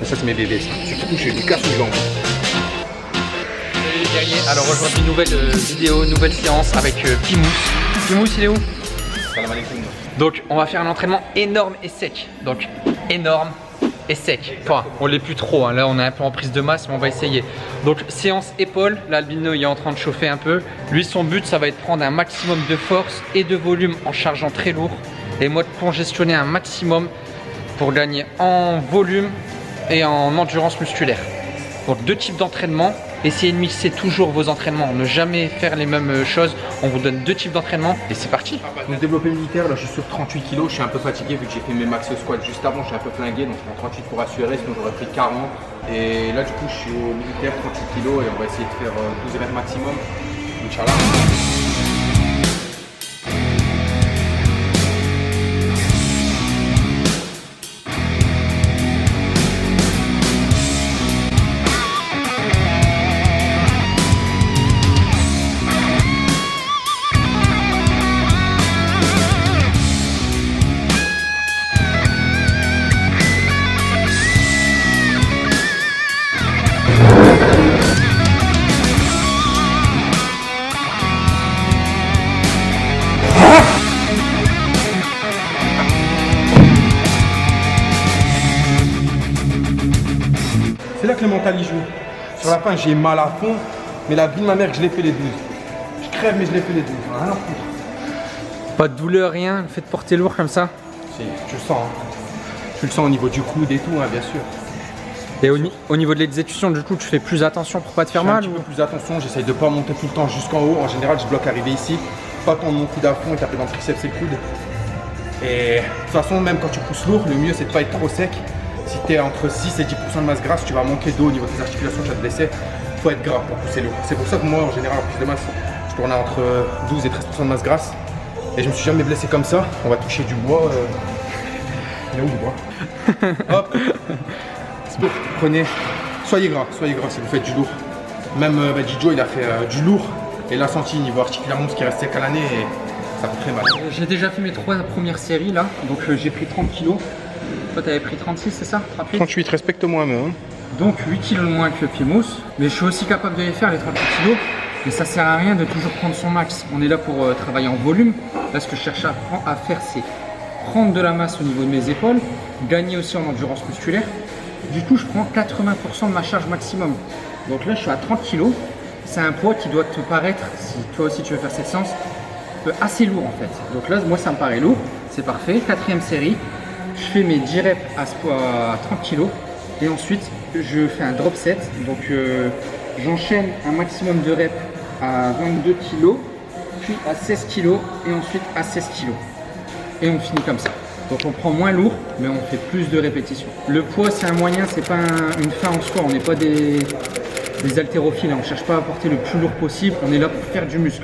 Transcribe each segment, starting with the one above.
Ça c'est mes bébés, ça. Surtout que j'ai du casse aux jambes. Salut les guerriers, alors aujourd'hui nouvelle vidéo, nouvelle séance avec Pimous. Pimous il est où? Salam alaikum. Donc on va faire un entraînement énorme et sec. Donc énorme et sec. Enfin on l'est plus trop, hein. Là on est un peu en prise de masse mais on va essayer. Donc séance épaules, l'albino il est en train de chauffer un peu. Lui son but ça va être de prendre un maximum de force et de volume en chargeant très lourd. Et moi de congestionner un maximum pour gagner en volume et en endurance musculaire. Donc deux types d'entraînement. Essayez de mixer toujours vos entraînements, ne jamais faire les mêmes choses. On vous donne deux types d'entraînement et c'est parti. Donc développé militaire, là je suis sur 38 kg, je suis un peu fatigué vu que j'ai fait mes max squats juste avant, je suis un peu flingué, donc je prends 38 pour assurer, sinon j'aurais pris 40. Et là du coup je suis au militaire, 38 kg et on va essayer de faire 12 reps maximum. Inch'Allah. C'est là que le mental y joue. Sur la fin, j'ai mal à fond, mais la vie de ma mère que je l'ai fait les 12. Je crève, mais je l'ai fait les 12. Rien à foutre. Pas de douleur, rien, le fait de porter lourd comme ça. Si, tu le sens. Hein. Tu le sens au niveau du coude et tout, hein, bien sûr. Et au niveau de l'exécution, du coup, tu fais plus attention pour pas te faire mal Un petit peu plus attention, j'essaye de pas monter tout le temps jusqu'en haut. En général, je bloque arriver ici, pas tendre mon coude à fond et taper dans le triceps et le coude. Et de toute façon, même quand tu pousses lourd, le mieux c'est de pas être trop sec. Si tu es entre 6 et 10% de masse grasse, tu vas manquer d'eau au niveau de tes articulations, tu vas te blesser. Il faut être gras pour pousser lourd. C'est pour ça que moi, en général, en prise de masse, je tournais entre 12 et 13% de masse grasse. Et je me suis jamais blessé comme ça. On va toucher du bois. Il est où du bois? Hop. Prenez. Soyez gras si vous faites du lourd. Même Dijo, il a fait du lourd. Et il a senti niveau articulaire ce qui reste sec à l'année et ça fait très mal. J'ai déjà fait mes 3 premières séries là, donc j'ai pris 30 kg. Toi t'avais pris 36, c'est ça? 38, 38, respecte-moi même. Hein. Donc 8 kg de moins que Pimous. Mais je suis aussi capable de les faire les 38 kg. Mais ça sert à rien de toujours prendre son max. On est là pour travailler en volume. Là ce que je cherche à faire c'est prendre de la masse au niveau de mes épaules, gagner aussi en endurance musculaire. Du coup je prends 80% de ma charge maximum. Donc là je suis à 30 kg. C'est un poids qui doit te paraître, si toi aussi tu veux faire cette séance, assez lourd en fait. Donc là moi ça me paraît lourd, c'est parfait. 4e série. Je fais mes 10 reps à ce poids à 30 kg et ensuite je fais un drop set. Donc j'enchaîne un maximum de reps à 22 kg, puis à 16 kg et ensuite à 16 kg. Et on finit comme ça. Donc on prend moins lourd mais on fait plus de répétitions. Le poids c'est un moyen, c'est pas une fin en soi. On n'est pas des haltérophiles, on ne cherche pas à porter le plus lourd possible. On est là pour faire du muscle.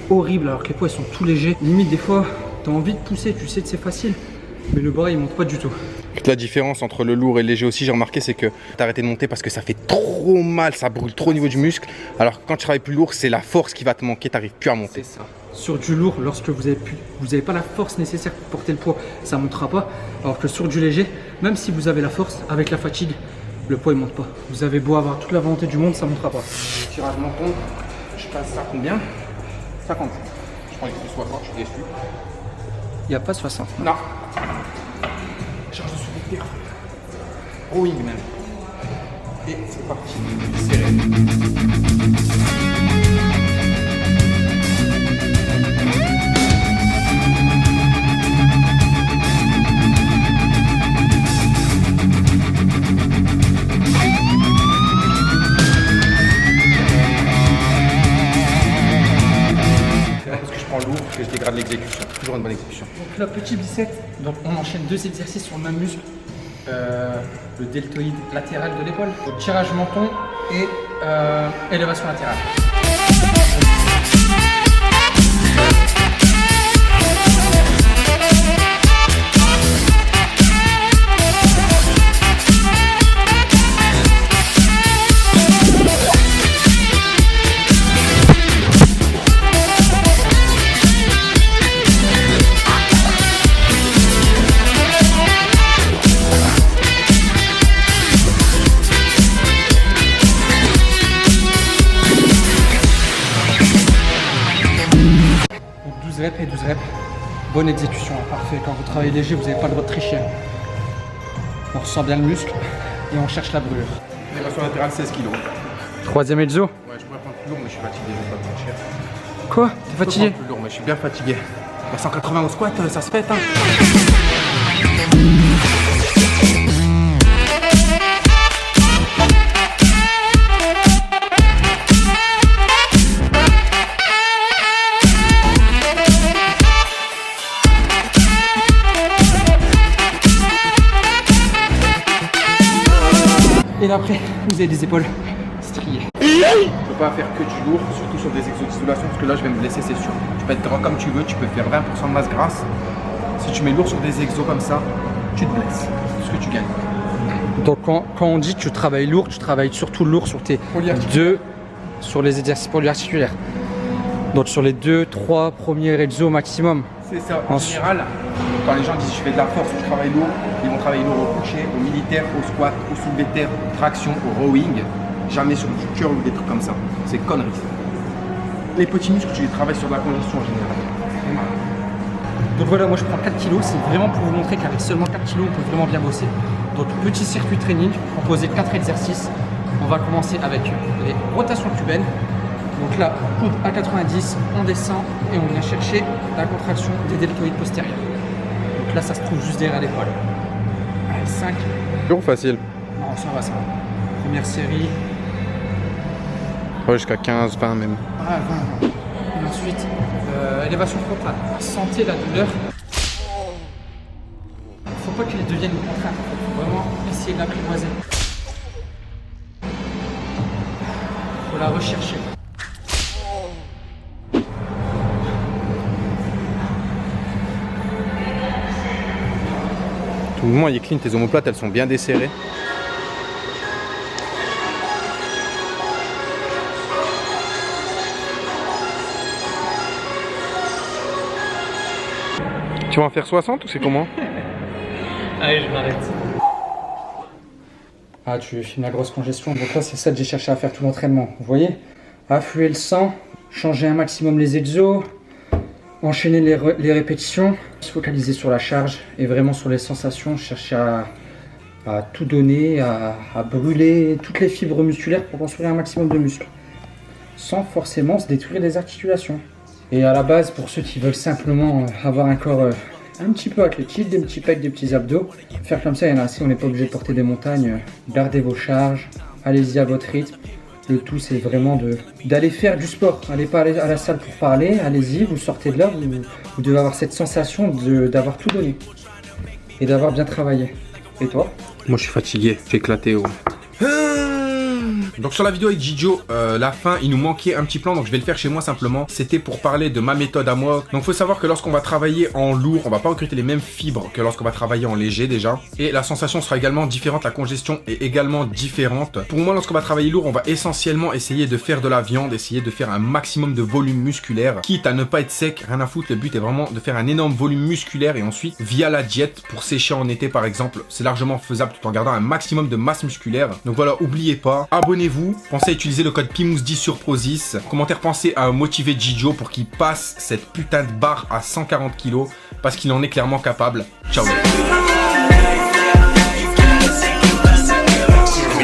Horrible alors que les poids ils sont tout légers. Limite des fois t'as envie de pousser, tu sais que c'est facile, mais le bras il monte pas du tout. La différence entre le lourd et le léger aussi, j'ai remarqué, c'est que t'as arrêté de monter parce que ça fait trop mal, ça brûle trop au niveau du muscle. Alors que quand tu travailles plus lourd, c'est la force qui va te manquer, t'arrives plus à monter. C'est ça. Sur du lourd, lorsque vous avez pas la force nécessaire pour porter le poids, ça montera pas. Alors que sur du léger, même si vous avez la force, avec la fatigue, le poids il monte pas. Vous avez beau avoir toute la volonté du monde, ça montera pas. Tirage menton, je passe ça combien? 50. Je prends les plus 60, je suis déçu. Il n'y a pas 60. Non. Charge super. Rowing même. Et c'est parti. Serré. Parce que je prends lourd que je dégrade l'exécution. Toujours une bonne exécution. Donc là, petit bicep, donc on enchaîne 2 exercices sur le même muscle, le deltoïde latéral de l'épaule, le tirage menton et élévation latérale. Et 12 reps, bonne exécution, parfait. Quand vous travaillez léger, vous n'avez pas le droit de tricher. On ressent bien le muscle et on cherche la brûlure. Élévation latérale 16 kg. Troisième exo. Ouais, je pourrais prendre plus lourd, mais je suis fatigué, je vais pas te mentir. Quoi? T'es fatigué? Je peux prendre plus lourd, mais je suis bien fatigué. La 180 au squat, ça se fait, hein. Et là après, vous avez des épaules striées. Je ne peux pas faire que du lourd, surtout sur des exos d'isolation, parce que là je vais me blesser, c'est sûr. Tu peux être grand comme tu veux, tu peux faire 20% de masse grasse. Si tu mets lourd sur des exos comme ça, tu te blesses. C'est ce que tu gagnes. Donc quand on dit que tu travailles lourd, tu travailles surtout lourd sur tes sur les exercices polyarticulaires. Donc sur les 2-3 premiers exos maximum. C'est ça. En général, quand les gens disent je fais de la force ou je travaille lourd, ils vont travailler lourd au coucher, au militaire, au squat, au soulevé de terre, aux traction, au rowing. Jamais sur du curl ou des trucs comme ça. C'est connerie. Les petits muscles, tu les travailles sur de la congestion en général. Donc voilà, moi je prends 4 kg, c'est vraiment pour vous montrer qu'avec seulement 4 kg, on peut vraiment bien bosser. Donc petit circuit training, composé de 4 exercices. On va commencer avec les rotations cubaines. Donc là, coude à 90, on descend et on vient chercher la contraction des deltoïdes postérieurs. Donc là, ça se trouve juste derrière l'épaule. Allez, 5. Lourd ou facile? Non, ça va, ça va. Première série. Ouais, jusqu'à 15, 20 même. Ah, 20. Et ensuite, élévation frontale. Sentez la douleur. Faut pas qu'elle devienne une contrainte. Faut vraiment essayer de l'apprivoiser. Faut la rechercher. Tout le mouvement il est clean, tes omoplates elles sont bien desserrées. Tu vas en faire 60 ou c'est comment? Allez, je m'arrête. Ah, tu filmes la grosse congestion. Donc là, c'est ça que j'ai cherché à faire tout l'entraînement. Vous voyez? Affluer le sang, changer un maximum les exos, enchaîner les répétitions, se focaliser sur la charge et vraiment sur les sensations, chercher à tout donner, à brûler toutes les fibres musculaires pour construire un maximum de muscles, sans forcément se détruire les articulations. Et à la base, pour ceux qui veulent simplement avoir un corps un petit peu athlétique, des petits pecs, des petits abdos, faire comme ça, il y en a assez, on n'est pas obligé de porter des montagnes, gardez vos charges, allez-y à votre rythme. Le tout, c'est vraiment d'aller faire du sport. Allez pas aller à la salle pour parler, allez-y, vous sortez de là, vous devez avoir cette sensation d'avoir tout donné et d'avoir bien travaillé. Et toi? Moi je suis fatigué, j'ai éclaté. Donc sur la vidéo avec Gigio, la fin, il nous manquait un petit plan, donc je vais le faire chez moi simplement. C'était pour parler de ma méthode à moi. Donc il faut savoir que lorsqu'on va travailler en lourd, on va pas recruter les mêmes fibres que lorsqu'on va travailler en léger déjà. Et la sensation sera également différente, la congestion est également différente. Pour moi, lorsqu'on va travailler lourd, on va essentiellement essayer de faire de la viande, essayer de faire un maximum de volume musculaire, quitte à ne pas être sec, rien à foutre. Le but est vraiment de faire un énorme volume musculaire et ensuite, via la diète, pour sécher en été par exemple, c'est largement faisable tout en gardant un maximum de masse musculaire. Donc voilà, oubliez pas, abonnez-vous, pensez à utiliser le code PIMOUS10 sur Prozis. Commentaire, pensez à motiver Gigio pour qu'il passe cette putain de barre à 140 kg parce qu'il en est clairement capable. Ciao les gars.